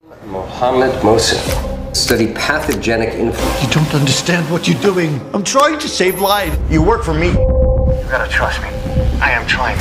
Mohammed Mosin. Study pathogenic influence. You don't understand what you're doing. I'm trying to save lives. You work for me. You gotta trust me. I am trying.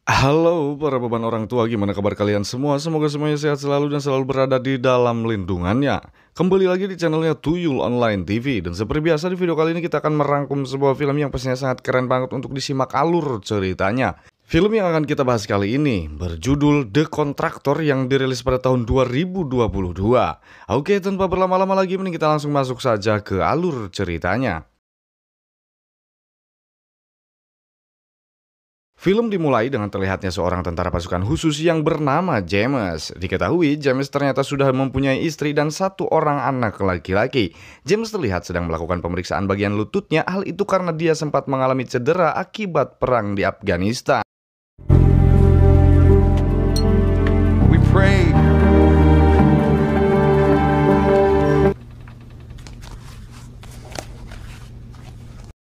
Halo para beban orang tua, gimana kabar kalian semua? Semoga semuanya sehat selalu dan selalu berada di dalam lindungannya. Kembali lagi di channelnya Tuyul Online TV. Dan seperti biasa di video kali ini kita akan merangkum sebuah film yang pastinya sangat keren banget untuk disimak alur ceritanya. Film yang akan kita bahas kali ini berjudul The Contractor yang dirilis pada tahun 2022. Oke, tanpa berlama-lama lagi mending kita langsung masuk saja ke alur ceritanya. Film dimulai dengan terlihatnya seorang tentara pasukan khusus yang bernama James. Diketahui James ternyata sudah mempunyai istri dan satu orang anak laki-laki. James terlihat sedang melakukan pemeriksaan bagian lututnya. Hal itu karena dia sempat mengalami cedera akibat perang di Afghanistan. We pray.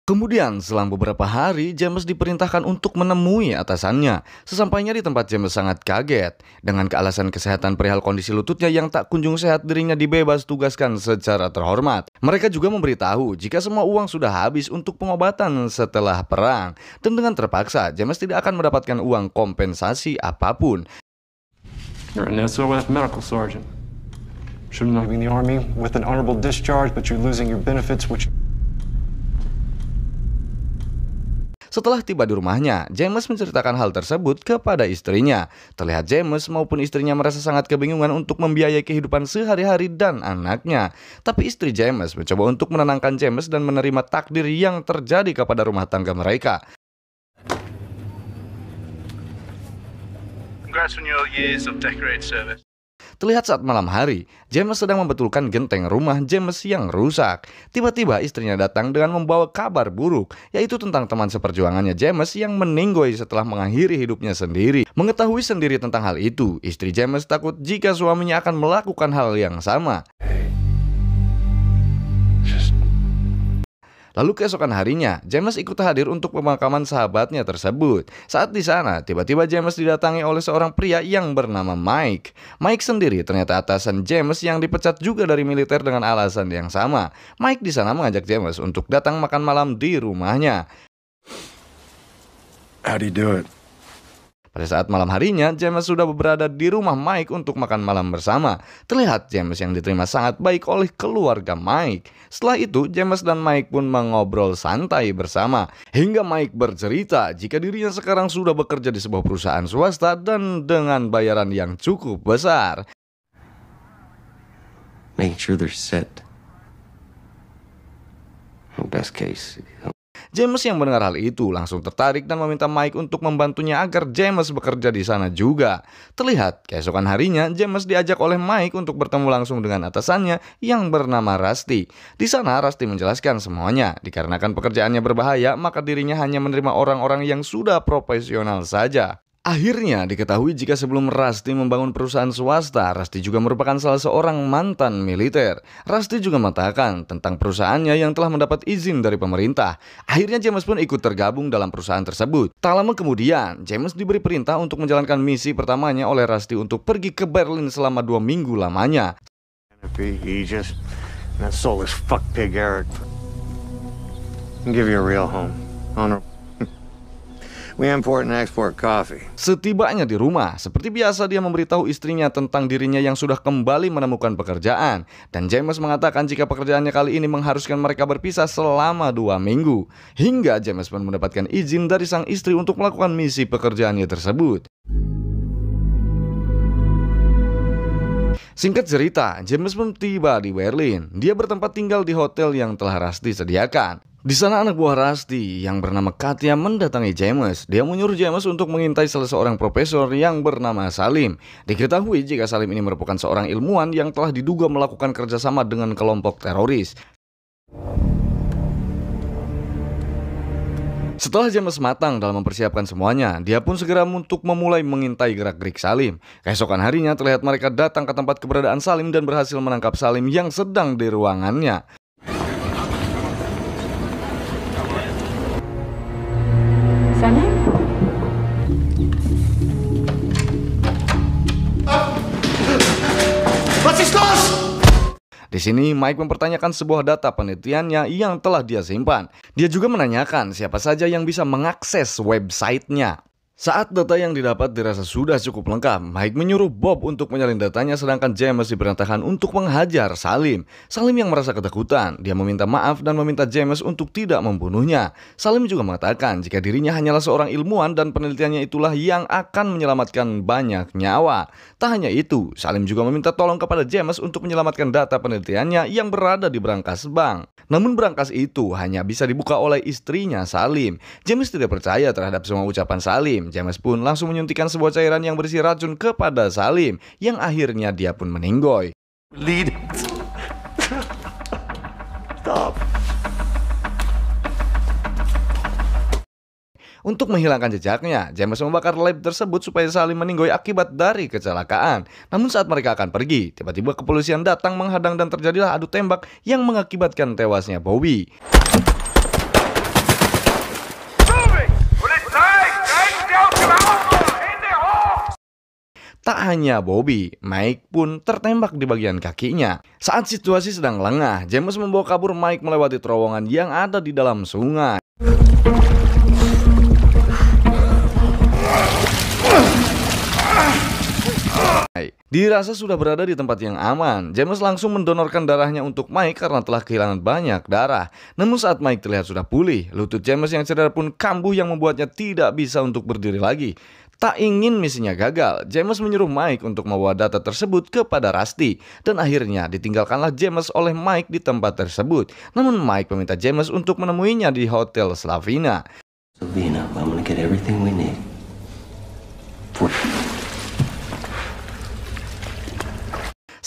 Kemudian selang beberapa hari James diperintahkan untuk menemui atasannya. Sesampainya di tempat, James sangat kaget. Dengan kealasan kesehatan perihal kondisi lututnya yang tak kunjung sehat, dirinya dibebas tugaskan secara terhormat. Mereka juga memberitahu jika semua uang sudah habis untuk pengobatan setelah perang. Dan dengan terpaksa James tidak akan mendapatkan uang kompensasi apapun. You're an SOF medical sergeant. Shouldn't I be in the army with an honorable discharge, but you're losing your benefits, which... Setelah tiba di rumahnya, James menceritakan hal tersebut kepada istrinya. Terlihat James maupun istrinya merasa sangat kebingungan untuk membiayai kehidupan sehari-hari dan anaknya. Tapi istri James mencoba untuk menenangkan James dan menerima takdir yang terjadi kepada rumah tangga mereka. Congrats on your years of decorated service. Terlihat saat malam hari, James sedang membetulkan genteng rumah James yang rusak. Tiba-tiba istrinya datang dengan membawa kabar buruk, yaitu tentang teman seperjuangannya James yang meninggoy setelah mengakhiri hidupnya sendiri. Mengetahui sendiri tentang hal itu, istri James takut jika suaminya akan melakukan hal yang sama. Lalu keesokan harinya, James ikut hadir untuk pemakaman sahabatnya tersebut. Saat di sana, tiba-tiba James didatangi oleh seorang pria yang bernama Mike. Mike sendiri ternyata atasan James yang dipecat juga dari militer dengan alasan yang sama. Mike di sana mengajak James untuk datang makan malam di rumahnya. How do you do it? Pada saat malam harinya, James sudah berada di rumah Mike untuk makan malam bersama. Terlihat James yang diterima sangat baik oleh keluarga Mike. Setelah itu, James dan Mike pun mengobrol santai bersama. Hingga Mike bercerita jika dirinya sekarang sudah bekerja di sebuah perusahaan swasta dan dengan bayaran yang cukup besar. Making sure they're set. Best case. James yang mendengar hal itu langsung tertarik dan meminta Mike untuk membantunya agar James bekerja di sana juga. Terlihat keesokan harinya James diajak oleh Mike untuk bertemu langsung dengan atasannya yang bernama Rusty. Di sana Rusty menjelaskan semuanya. Dikarenakan pekerjaannya berbahaya, maka dirinya hanya menerima orang-orang yang sudah profesional saja. Akhirnya diketahui jika sebelum Rusty membangun perusahaan swasta, Rusty juga merupakan salah seorang mantan militer. Rusty juga mengatakan tentang perusahaannya yang telah mendapat izin dari pemerintah. Akhirnya James pun ikut tergabung dalam perusahaan tersebut. Tak lama kemudian, James diberi perintah untuk menjalankan misi pertamanya oleh Rusty untuk pergi ke Berlin selama 2 minggu lamanya. That soulless fuck pig Eric. Give you a real home. Honorable. We import and export coffee. Setibanya di rumah, seperti biasa dia memberitahu istrinya tentang dirinya yang sudah kembali menemukan pekerjaan. Dan James mengatakan jika pekerjaannya kali ini mengharuskan mereka berpisah selama 2 minggu. Hingga James pun mendapatkan izin dari sang istri untuk melakukan misi pekerjaannya tersebut. Singkat cerita, James pun tiba di Berlin. Dia bertempat tinggal di hotel yang telah Rusty sediakan. Di sana anak buah Rusty yang bernama Katya mendatangi James. Dia menyuruh James untuk mengintai salah seorang profesor yang bernama Salim. Diketahui jika Salim ini merupakan seorang ilmuwan yang telah diduga melakukan kerjasama dengan kelompok teroris. Setelah James matang dalam mempersiapkan semuanya, dia pun segera untuk memulai mengintai gerak-gerik Salim. Keesokan harinya terlihat mereka datang ke tempat keberadaan Salim dan berhasil menangkap Salim yang sedang di ruangannya. sini Mike mempertanyakan sebuah data penelitiannya yang telah dia simpan. Dia juga menanyakan siapa saja yang bisa mengakses websitenya. Saat data yang didapat dirasa sudah cukup lengkap, Mike menyuruh Bob untuk menyalin datanya sedangkan James diperintahkan untuk menghajar Salim. Salim yang merasa ketakutan, dia meminta maaf dan meminta James untuk tidak membunuhnya. Salim juga mengatakan jika dirinya hanyalah seorang ilmuwan dan penelitiannya itulah yang akan menyelamatkan banyak nyawa. Tak hanya itu, Salim juga meminta tolong kepada James untuk menyelamatkan data penelitiannya yang berada di berangkas bank. Namun berangkas itu hanya bisa dibuka oleh istrinya Salim. James tidak percaya terhadap semua ucapan Salim. James pun langsung menyuntikkan sebuah cairan yang berisi racun kepada Salim, yang akhirnya dia pun meninggoy. Lead. Stop. Untuk menghilangkan jejaknya, James membakar lab tersebut supaya Salim meninggoy akibat dari kecelakaan. Namun saat mereka akan pergi, tiba-tiba kepolisian datang menghadang dan terjadilah adu tembak yang mengakibatkan tewasnya Bobby. Tak hanya Bobby, Mike pun tertembak di bagian kakinya. Saat situasi sedang lengah, James membawa kabur Mike melewati terowongan yang ada di dalam sungai. Dirasa sudah berada di tempat yang aman, James langsung mendonorkan darahnya untuk Mike karena telah kehilangan banyak darah. Namun saat Mike terlihat sudah pulih, lutut James yang cedera pun kambuh yang membuatnya tidak bisa untuk berdiri lagi. Tak ingin misinya gagal, James menyuruh Mike untuk membawa data tersebut kepada Rusty. Dan akhirnya ditinggalkanlah James oleh Mike di tempat tersebut. Namun Mike meminta James untuk menemuinya di Hotel Slavina. Slavina, I'm gonna get everything we need.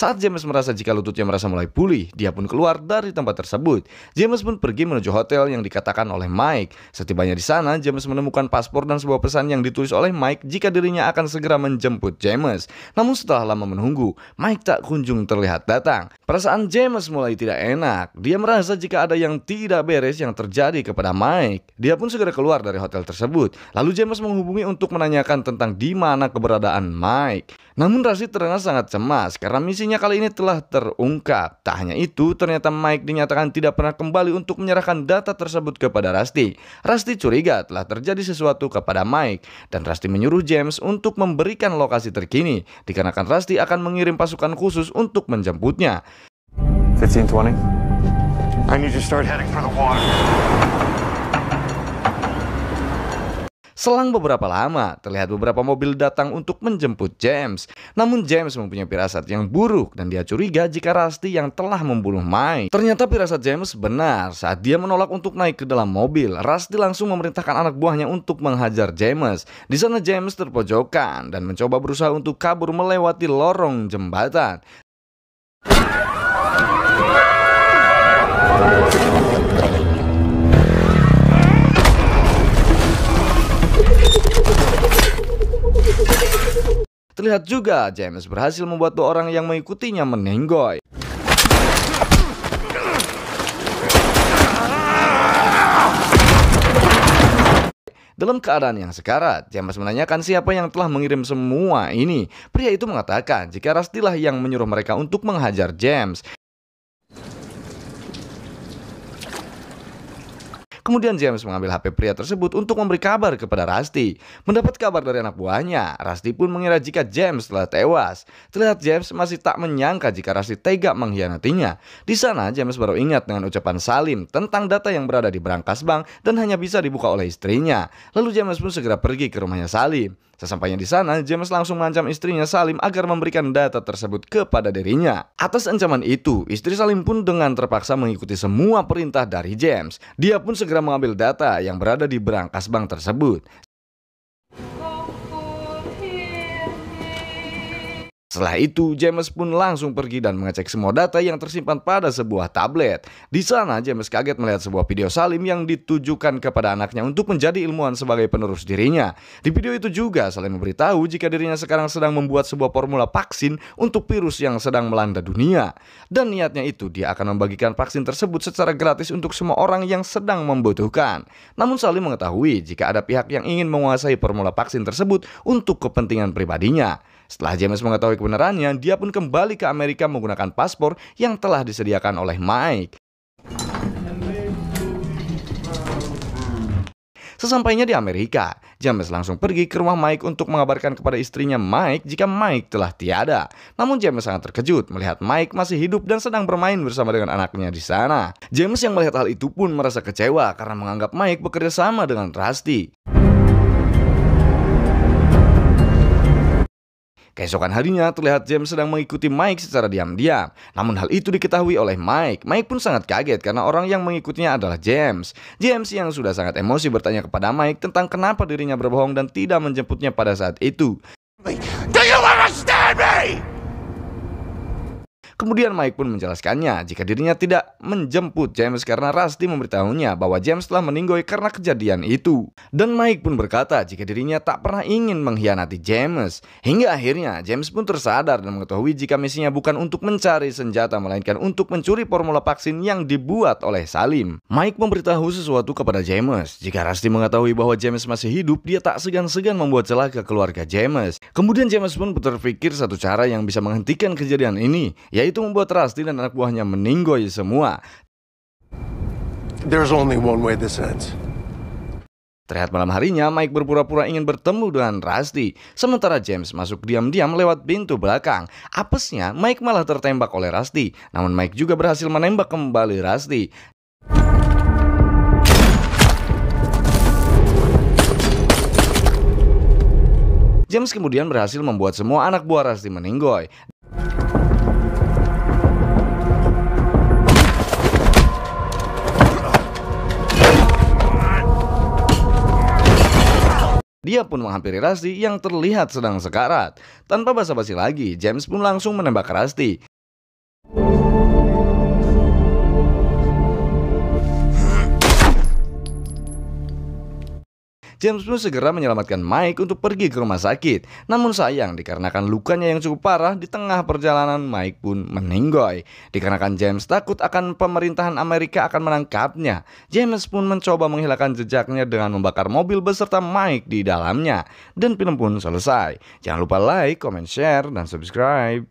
Saat James merasa jika lututnya merasa mulai pulih, dia pun keluar dari tempat tersebut. James pun pergi menuju hotel yang dikatakan oleh Mike. Setibanya di sana, James menemukan paspor dan sebuah pesan yang ditulis oleh Mike jika dirinya akan segera menjemput James. Namun setelah lama menunggu, Mike tak kunjung terlihat datang. Perasaan James mulai tidak enak. Dia merasa jika ada yang tidak beres yang terjadi kepada Mike. Dia pun segera keluar dari hotel tersebut. Lalu James menghubungi untuk menanyakan tentang di mana keberadaan Mike. Namun Rusty terdengar sangat cemas karena misinya kali ini telah terungkap. Tak hanya itu, ternyata Mike dinyatakan tidak pernah kembali untuk menyerahkan data tersebut kepada Rusty. Rusty curiga telah terjadi sesuatu kepada Mike, dan Rusty menyuruh James untuk memberikan lokasi terkini, dikarenakan Rusty akan mengirim pasukan khusus untuk menjemputnya. 1520. I need to start heading for the water. Selang beberapa lama, terlihat beberapa mobil datang untuk menjemput James. Namun James mempunyai firasat yang buruk dan dia curiga jika Rusty yang telah membunuh Mike. Ternyata firasat James benar. Saat dia menolak untuk naik ke dalam mobil, Rusty langsung memerintahkan anak buahnya untuk menghajar James. Di sana James terpojokan dan mencoba berusaha untuk kabur melewati lorong jembatan. Terlihat juga James berhasil membuat dua orang yang mengikutinya menenggoy. Dalam keadaan yang sekarat, James menanyakan siapa yang telah mengirim semua ini. Pria itu mengatakan jika Rusty lah yang menyuruh mereka untuk menghajar James. Kemudian James mengambil HP pria tersebut untuk memberi kabar kepada Rusty. Mendapat kabar dari anak buahnya, Rusty pun mengira jika James telah tewas. Terlihat James masih tak menyangka jika Rusty tega mengkhianatinya. Di sana James baru ingat dengan ucapan Salim tentang data yang berada di berangkas bank dan hanya bisa dibuka oleh istrinya. Lalu James pun segera pergi ke rumahnya Salim. Sesampainya di sana, James langsung mengancam istrinya Salim agar memberikan data tersebut kepada dirinya. Atas ancaman itu, istri Salim pun dengan terpaksa mengikuti semua perintah dari James. Dia pun segera mengambil data yang berada di berangkas bank tersebut. Setelah itu, James pun langsung pergi dan mengecek semua data yang tersimpan pada sebuah tablet. Di sana, James kaget melihat sebuah video Salim yang ditujukan kepada anaknya untuk menjadi ilmuwan sebagai penerus dirinya. Di video itu juga, Salim memberitahu jika dirinya sekarang sedang membuat sebuah formula vaksin untuk virus yang sedang melanda dunia. Dan niatnya itu, dia akan membagikan vaksin tersebut secara gratis untuk semua orang yang sedang membutuhkan. Namun Salim mengetahui jika ada pihak yang ingin menguasai formula vaksin tersebut untuk kepentingan pribadinya. Setelah James mengetahui kebenarannya, dia pun kembali ke Amerika menggunakan paspor yang telah disediakan oleh Mike. Sesampainya di Amerika, James langsung pergi ke rumah Mike untuk mengabarkan kepada istrinya Mike jika Mike telah tiada. Namun James sangat terkejut melihat Mike masih hidup dan sedang bermain bersama dengan anaknya di sana. James yang melihat hal itu pun merasa kecewa karena menganggap Mike bekerja sama dengan Rusty. Keesokan harinya terlihat James sedang mengikuti Mike secara diam-diam. Namun hal itu diketahui oleh Mike. Mike pun sangat kaget karena orang yang mengikutinya adalah James. James yang sudah sangat emosi bertanya kepada Mike tentang kenapa dirinya berbohong dan tidak menjemputnya pada saat itu. Do you understand me? Kemudian Mike pun menjelaskannya jika dirinya tidak menjemput James karena Rusty memberitahunya bahwa James telah meninggoy karena kejadian itu. Dan Mike pun berkata jika dirinya tak pernah ingin mengkhianati James. Hingga akhirnya James pun tersadar dan mengetahui jika misinya bukan untuk mencari senjata melainkan untuk mencuri formula vaksin yang dibuat oleh Salim. Mike memberitahu sesuatu kepada James. Jika Rusty mengetahui bahwa James masih hidup, dia tak segan-segan membuat celah ke keluarga James. Kemudian James pun berpikir satu cara yang bisa menghentikan kejadian ini, yaitu membuat Rusty dan anak buahnya meninggoy semua. There's only one way this ends. Terlihat malam harinya Mike berpura-pura ingin bertemu dengan Rusty, sementara James masuk diam-diam lewat pintu belakang. Apesnya Mike malah tertembak oleh Rusty, namun Mike juga berhasil menembak kembali Rusty. James kemudian berhasil membuat semua anak buah Rusty meninggoy. Dia pun menghampiri Rusty yang terlihat sedang sekarat. Tanpa basa-basi lagi, James pun langsung menembak Rusty. James pun segera menyelamatkan Mike untuk pergi ke rumah sakit. Namun sayang, dikarenakan lukanya yang cukup parah, di tengah perjalanan Mike pun meninggoy. Dikarenakan James takut akan pemerintahan Amerika akan menangkapnya, James pun mencoba menghilangkan jejaknya dengan membakar mobil beserta Mike di dalamnya. Dan film pun selesai. Jangan lupa like, comment, share, dan subscribe.